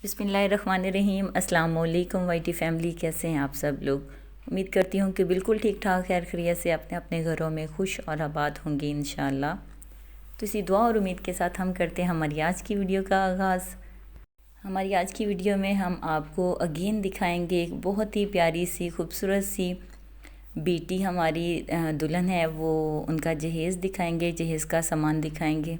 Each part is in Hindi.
बिस्मिल्लाहिर्रहमानिर्रहीम। अस्सलाम वालेकुम वाईटी फैमिली, कैसे हैं आप सब लोग। उम्मीद करती हूँ कि बिल्कुल ठीक ठाक खैर खैरियत से अपने अपने घरों में खुश और आबाद होंगे इंशाल्लाह। तो इसी दुआ और उम्मीद के साथ हम करते हैं हमारी आज की वीडियो का आगाज़। हमारी आज की वीडियो में हम आपको अगेन दिखाएंगे एक बहुत ही प्यारी सी खूबसूरत सी बेटी हमारी दुल्हन है, वो उनका जहेज़ दिखाएंगे, जहेज़ का सामान दिखाएंगे।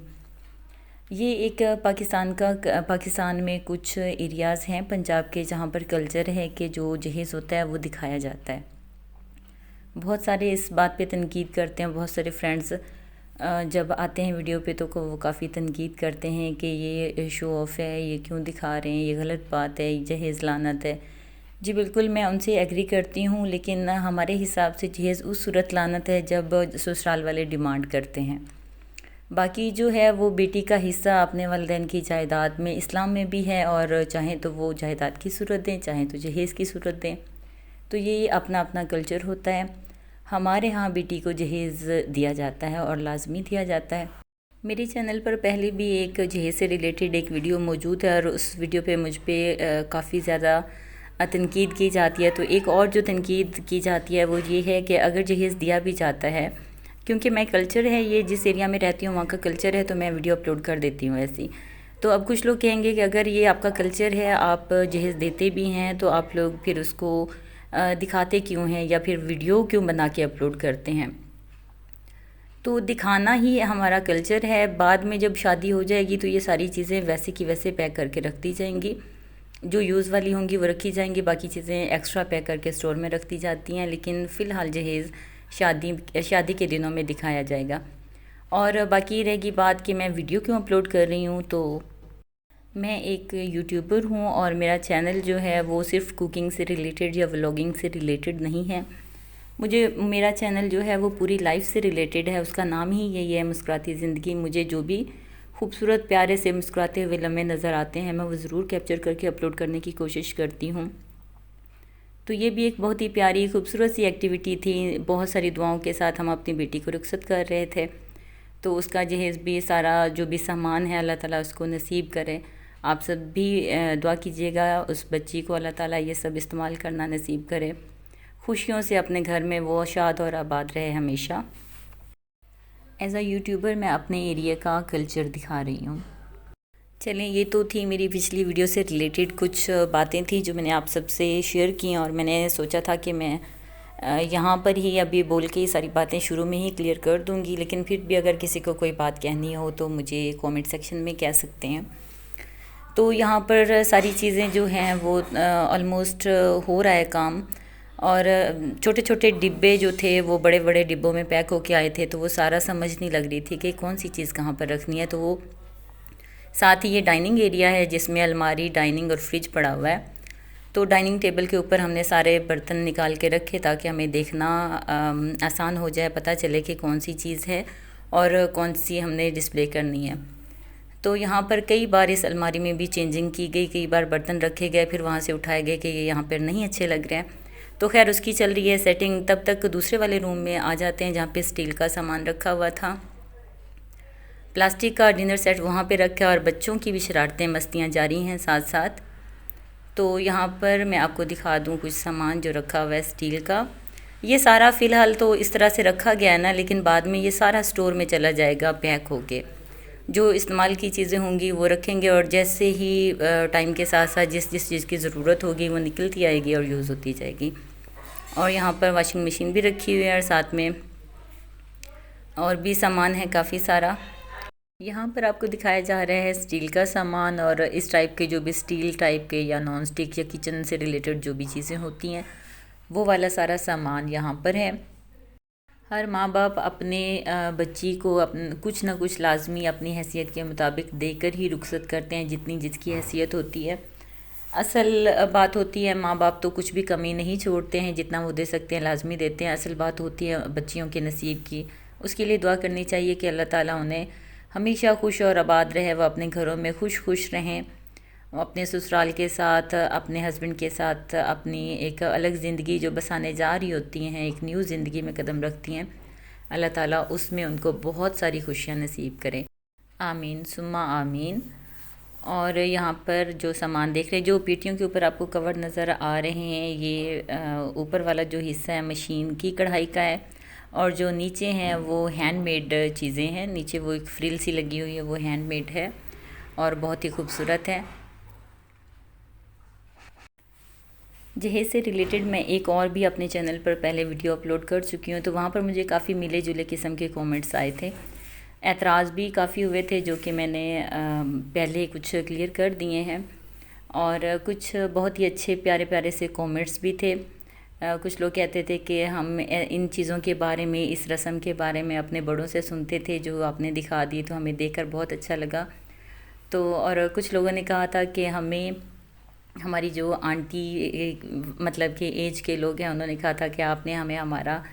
ये एक पाकिस्तान में कुछ एरियाज़ हैं पंजाब के जहाँ पर कल्चर है कि जो जहेज़ होता है वो दिखाया जाता है। बहुत सारे इस बात पे तनकीद करते हैं, बहुत सारे फ्रेंड्स जब आते हैं वीडियो पे तो वो काफ़ी तनकीद करते हैं कि ये शो ऑफ़ है, ये क्यों दिखा रहे हैं, ये गलत बात है, ये जहेज़ लानत है। जी बिल्कुल, मैं उनसे एग्री करती हूँ, लेकिन हमारे हिसाब से जहेज़ उस सूरत लानत है जब ससुराल वाले डिमांड करते हैं। बाकी जो है वो बेटी का हिस्सा अपने वालिदैन की जायदाद में इस्लाम में भी है, और चाहें तो वो जायदाद की सूरत दें, चाहें तो जहेज़ की सूरत दें। तो ये अपना अपना कल्चर होता है। हमारे यहाँ बेटी को जहेज़ दिया जाता है और लाजमी दिया जाता है। मेरे चैनल पर पहले भी एक जहेज़ से रिलेटेड एक वीडियो मौजूद है और उस वीडियो पे मुझ पर काफ़ी ज़्यादा तनकीद की जाती है। तो एक और जो तनकीद की जाती है वो ये है कि अगर जहेज़ दिया भी जाता है, क्योंकि मैं कल्चर है ये जिस एरिया में रहती हूँ वहाँ का कल्चर है, तो मैं वीडियो अपलोड कर देती हूँ ऐसी। तो अब कुछ लोग कहेंगे कि अगर ये आपका कल्चर है, आप जहेज़ देते भी हैं, तो आप लोग फिर उसको दिखाते क्यों हैं या फिर वीडियो क्यों बना के अपलोड करते हैं। तो दिखाना ही हमारा कल्चर है। बाद में जब शादी हो जाएगी तो ये सारी चीज़ें वैसे की वैसे पैक करके रख दी जाएंगी, जो यूज़ वाली होंगी वो रखी जाएंगी, बाकी चीज़ें एक्स्ट्रा पैक करके स्टोर में रख दी जाती हैं। लेकिन फ़िलहाल जहेज़ शादी के दिनों में दिखाया जाएगा। और बाकी रहेगी बात कि मैं वीडियो क्यों अपलोड कर रही हूँ, तो मैं एक यूट्यूबर हूँ और मेरा चैनल जो है वो सिर्फ कुकिंग से रिलेटेड या व्लॉगिंग से रिलेटेड नहीं है। मेरा चैनल जो है वो पूरी लाइफ से रिलेटेड है। उसका नाम ही यही है, मुस्कुराती ज़िंदगी। मुझे जो भी खूबसूरत प्यारे से मुस्कुराते हुए लम्हे नज़र आते हैं मैं वो ज़रूर कैप्चर करके अपलोड करने की कोशिश करती हूँ। तो ये भी एक बहुत ही प्यारी खूबसूरत सी एक्टिविटी थी। बहुत सारी दुआओं के साथ हम अपनी बेटी को रुखसत कर रहे थे, तो उसका जहेज़ भी सारा जो भी सामान है अल्लाह ताला उसको नसीब करे। आप सब भी दुआ कीजिएगा उस बच्ची को अल्लाह ताला ये सब इस्तेमाल करना नसीब करे, खुशियों से अपने घर में वो शाद और आबाद रहे हमेशा। एज़ अ यूट्यूबर मैं अपने एरिया का कल्चर दिखा रही हूँ। चलें, ये तो थी मेरी पिछली वीडियो से रिलेटेड कुछ बातें थी जो मैंने आप सबसे शेयर की, और मैंने सोचा था कि मैं यहाँ पर ही अभी बोल के ये सारी बातें शुरू में ही क्लियर कर दूँगी। लेकिन फिर भी अगर किसी को कोई बात कहनी हो तो मुझे कमेंट सेक्शन में कह सकते हैं। तो यहाँ पर सारी चीज़ें जो हैं वो ऑलमोस्ट हो रहा है काम, और छोटे छोटे डिब्बे जो थे वो बड़े बड़े डिब्बों में पैक होके आए थे, तो वो सारा समझ नहीं लग रही थी कि कौन सी चीज़ कहाँ पर रखनी है। तो वो साथ ही ये डाइनिंग एरिया है जिसमें अलमारी, डाइनिंग और फ्रिज पड़ा हुआ है। तो डाइनिंग टेबल के ऊपर हमने सारे बर्तन निकाल के रखे ताकि हमें देखना आसान हो जाए, पता चले कि कौन सी चीज़ है और कौन सी हमने डिस्प्ले करनी है। तो यहाँ पर कई बार इस अलमारी में भी चेंजिंग की गई, कई बार बर्तन रखे गए, फिर वहाँ से उठाए गए कि ये यहाँ पर नहीं अच्छे लग रहे हैं। तो खैर उसकी चल रही है सेटिंग। तब तक दूसरे वाले रूम में आ जाते हैं जहाँ पे स्टील का सामान रखा हुआ था। प्लास्टिक का डिनर सेट वहाँ पे रखा है और बच्चों की भी शरारतें मस्तियाँ जारी हैं साथ साथ। तो यहाँ पर मैं आपको दिखा दूँ कुछ सामान जो रखा हुआ है स्टील का। ये सारा फ़िलहाल तो इस तरह से रखा गया है ना, लेकिन बाद में ये सारा स्टोर में चला जाएगा पैक होके। जो इस्तेमाल की चीज़ें होंगी वो रखेंगे, और जैसे ही टाइम के साथ साथ जिस जिस चीज़ की ज़रूरत होगी वो निकलती आएगी और यूज़ होती जाएगी। और यहाँ पर वॉशिंग मशीन भी रखी हुई है और साथ में और भी सामान है काफ़ी सारा। यहाँ पर आपको दिखाया जा रहा है स्टील का सामान, और इस टाइप के जो भी स्टील टाइप के या नॉन स्टिक या किचन से रिलेटेड जो भी चीज़ें होती हैं वो वाला सारा सामान यहाँ पर है। हर माँ बाप अपने बच्ची को कुछ ना कुछ लाजमी अपनी हैसियत के मुताबिक देकर ही रुखसत करते हैं, जितनी जिसकी हैसियत होती है। असल बात होती है माँ बाप तो कुछ भी कमी नहीं छोड़ते हैं, जितना वो दे सकते हैं लाजमी देते हैं। असल बात होती है बच्चियों के नसीब की। उसके लिए दुआ करनी चाहिए कि अल्लाह ताला उन्हें हमेशा खुश और आबाद रहे, वह अपने घरों में खुश खुश रहें, अपने ससुराल के साथ, अपने हस्बैंड के साथ अपनी एक अलग ज़िंदगी जो बसाने जा रही होती हैं, एक न्यू ज़िंदगी में कदम रखती हैं। अल्लाह ताला उसमें उनको बहुत सारी खुशियाँ नसीब करे। आमीन सुम्मा आमीन। और यहाँ पर जो सामान देख रहे हैं, जो पेटियों के ऊपर आपको कवर नज़र आ रहे हैं, ये ऊपर वाला जो हिस्सा है मशीन की कढ़ाई का है, और जो नीचे हैं वो हैंडमेड चीज़ें हैं। नीचे वो एक फ्रिल सी लगी हुई है, वो हैंडमेड है और बहुत ही खूबसूरत है। जहेज़ से रिलेटेड मैं एक और भी अपने चैनल पर पहले वीडियो अपलोड कर चुकी हूँ, तो वहाँ पर मुझे काफ़ी मिले जुले किस्म के कमेंट्स आए थे, एतराज़ भी काफ़ी हुए थे, जो कि मैंने पहले कुछ क्लियर कर दिए हैं, और कुछ बहुत ही अच्छे प्यारे प्यारे से कमेंट्स भी थे। कुछ लोग कहते थे कि हम इन चीज़ों के बारे में, इस रस्म के बारे में अपने बड़ों से सुनते थे, जो आपने दिखा दी तो हमें देखकर बहुत अच्छा लगा। तो और कुछ लोगों ने कहा था कि हमें, हमारी जो आंटी मतलब कि एज के लोग हैं, उन्होंने कहा था कि आपने हमें हमारा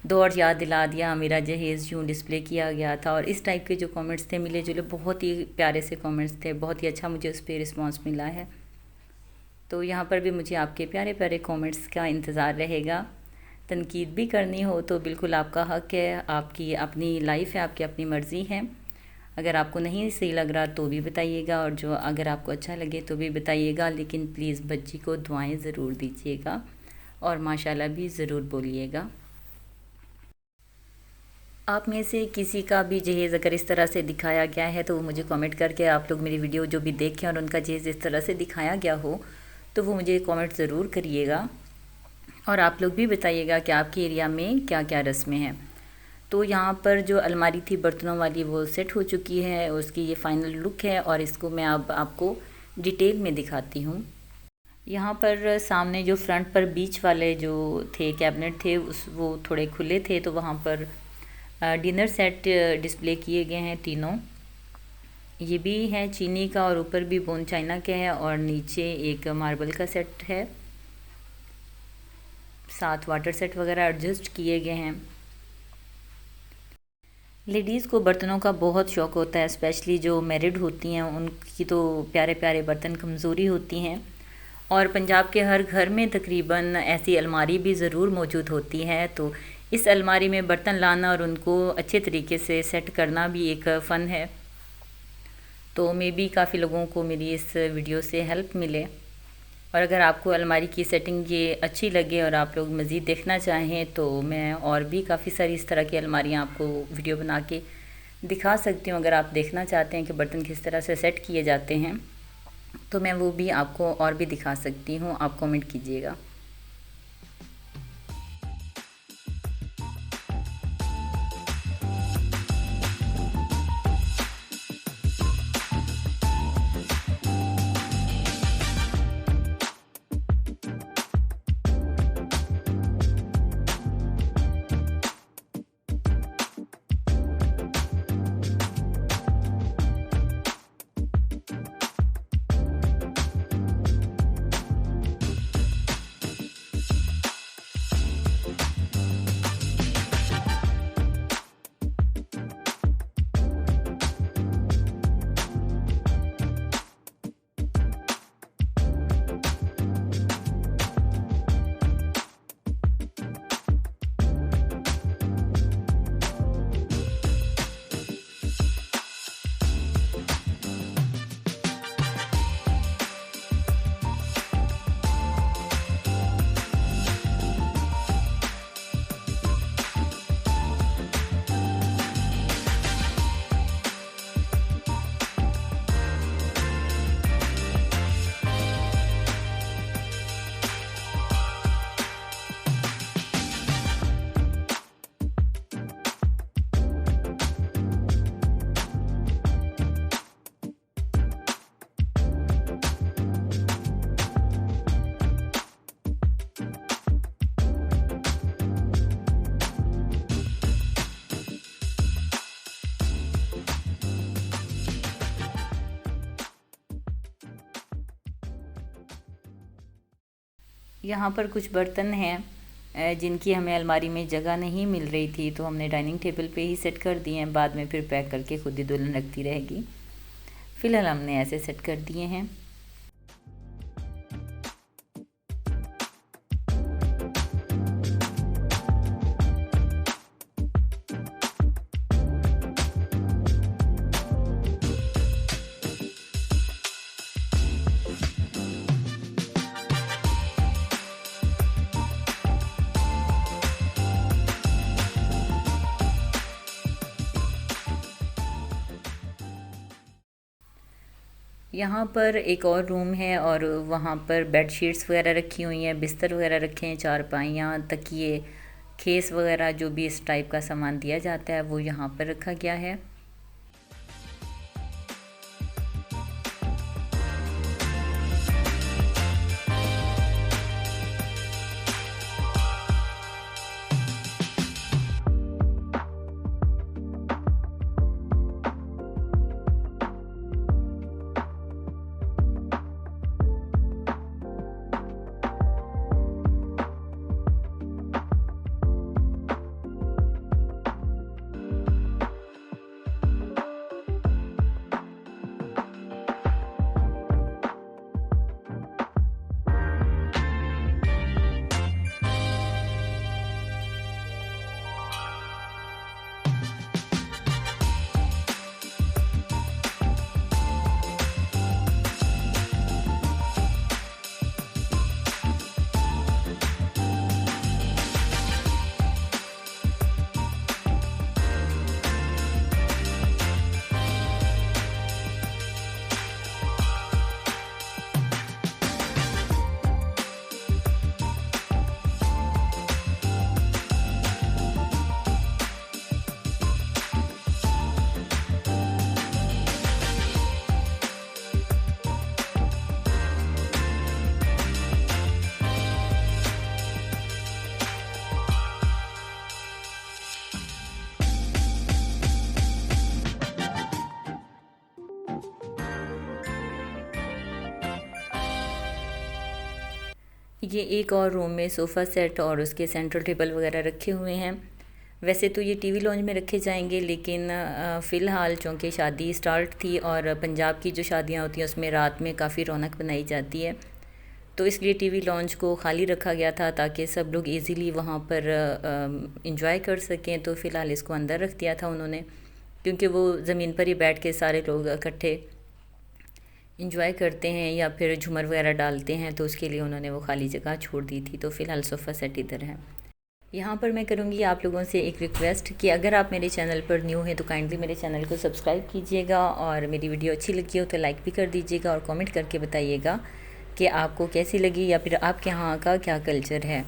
दौर याद दिला दिया, मेरा जहेज़ यूँ डिस्प्ले किया गया था। और इस टाइप के जो कमेंट्स थे मिले जुले, बहुत ही प्यारे से कमेंट्स थे, बहुत ही अच्छा मुझे उस पर रिस्पॉन्स मिला है। तो यहाँ पर भी मुझे आपके प्यारे प्यारे कमेंट्स का इंतज़ार रहेगा। तनकीद भी करनी हो तो बिल्कुल आपका हक़ है, आपकी अपनी लाइफ है, आपकी अपनी मर्ज़ी है। अगर आपको नहीं सही लग रहा तो भी बताइएगा, और जो अगर आपको अच्छा लगे तो भी बताइएगा, लेकिन प्लीज़ बच्ची को दुआएं ज़रूर दीजिएगा और माशाल्लाह भी ज़रूर बोलिएगा। आप में से किसी का भी जहेज़ अगर इस तरह से दिखाया गया है तो वो मुझे कमेंट करके, आप लोग मेरी वीडियो जो भी देखें और उनका जहेज़ इस तरह से दिखाया गया हो तो वो मुझे कमेंट ज़रूर करिएगा, और आप लोग भी बताइएगा कि आपके एरिया में क्या क्या रस्में हैं। तो यहाँ पर जो अलमारी थी बर्तनों वाली वो सेट हो चुकी है, उसकी ये फ़ाइनल लुक है, और इसको मैं अब आपको डिटेल में दिखाती हूँ। यहाँ पर सामने जो फ्रंट पर बीच वाले जो थे कैबिनेट थे, वो थोड़े खुले थे, तो वहाँ पर डिनर सेट डिस्प्ले किए गए हैं तीनों। ये भी है चीनी का, और ऊपर भी बोन चाइना के है, और नीचे एक मार्बल का सेट है, साथ वाटर सेट वगैरह एडजस्ट किए गए हैं। लेडीज़ को बर्तनों का बहुत शौक़ होता है, स्पेशली जो मैरिड होती हैं उनकी तो प्यारे प्यारे बर्तन कमज़ोरी होती हैं, और पंजाब के हर घर में तकरीबन ऐसी अलमारी भी ज़रूर मौजूद होती है। तो इस अलमारी में बर्तन लाना और उनको अच्छे तरीके से सेट करना भी एक फ़न है। तो मे बी काफ़ी लोगों को मेरी इस वीडियो से हेल्प मिले, और अगर आपको अलमारी की सेटिंग ये अच्छी लगे और आप लोग मज़ीद देखना चाहें तो मैं और भी काफ़ी सारी इस तरह की अलमारियाँ आपको वीडियो बना के दिखा सकती हूँ। अगर आप देखना चाहते हैं कि बर्तन किस तरह से सेट किए जाते हैं तो मैं वो भी आपको और भी दिखा सकती हूँ, आप कमेंट कीजिएगा। यहाँ पर कुछ बर्तन हैं जिनकी हमें अलमारी में जगह नहीं मिल रही थी, तो हमने डाइनिंग टेबल पे ही सेट कर दिए हैं, बाद में फिर पैक करके खुद ही दुल्हन रखती रहेगी। फ़िलहाल हमने ऐसे सेट कर दिए हैं। यहाँ पर एक और रूम है और वहाँ पर बेड शीट्स वगैरह रखी हुई हैं, बिस्तर वगैरह रखे हैं, चारपाइयाँ, तकिए, खेस वगैरह जो भी इस टाइप का सामान दिया जाता है वो यहाँ पर रखा गया है। ये एक और रूम में सोफ़ा सेट और उसके सेंट्रल टेबल वगैरह रखे हुए हैं। वैसे तो ये टीवी लॉन्ज में रखे जाएंगे, लेकिन फ़िलहाल चूँकि शादी स्टार्ट थी और पंजाब की जो शादियाँ होती हैं उसमें रात में काफ़ी रौनक बनाई जाती है, तो इसलिए टीवी लॉन्ज को खाली रखा गया था ताकि सब लोग इजीली वहाँ पर इंजॉय कर सकें। तो फ़िलहाल इसको अंदर रख दिया था उन्होंने, क्योंकि वो ज़मीन पर ही बैठ के सारे लोग इकट्ठे इंजॉय करते हैं या फिर झूमर वगैरह डालते हैं, तो उसके लिए उन्होंने वो खाली जगह छोड़ दी थी। तो फ़िलहाल सोफ़ा सेट इधर है। यहाँ पर मैं करूँगी आप लोगों से एक रिक्वेस्ट कि अगर आप मेरे चैनल पर न्यू हैं तो काइंडली मेरे चैनल को सब्सक्राइब कीजिएगा, और मेरी वीडियो अच्छी लगी हो तो लाइक भी कर दीजिएगा, और कमेंट करके बताइएगा कि आपको कैसी लगी या फिर आपके यहाँ का क्या कल्चर है।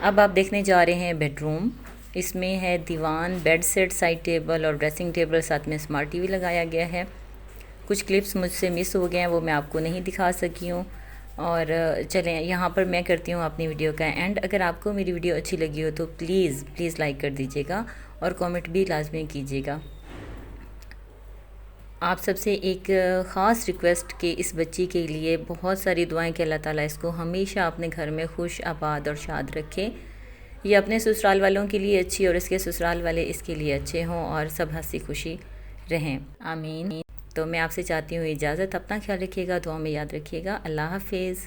अब आप देखने जा रहे हैं बेडरूम। इसमें है दीवान, बेड सेट, साइड टेबल और ड्रेसिंग टेबल, साथ में स्मार्ट टीवी लगाया गया है। कुछ क्लिप्स मुझसे मिस हो गए हैं, वो मैं आपको नहीं दिखा सकी हूँ। और चलें यहाँ पर मैं करती हूँ अपनी वीडियो का एंड। अगर आपको मेरी वीडियो अच्छी लगी हो तो प्लीज़ लाइक कर दीजिएगा और कमेंट भी लाजमी कीजिएगा। आप सबसे एक ख़ास रिक्वेस्ट कि इस बच्ची के लिए बहुत सारी दुआएं कि अल्लाह ताला इसको हमेशा अपने घर में खुश, आबाद और शाद रखे। ये अपने ससुराल वालों के लिए अच्छी और इसके ससुराल वाले इसके लिए अच्छे हों और सब हंसी खुशी रहें, आमीन। तो मैं आपसे चाहती हूँ इजाज़त। अपना ख्याल रखिएगा, दुआ में याद रखिएगा। अल्लाह हाफिज़।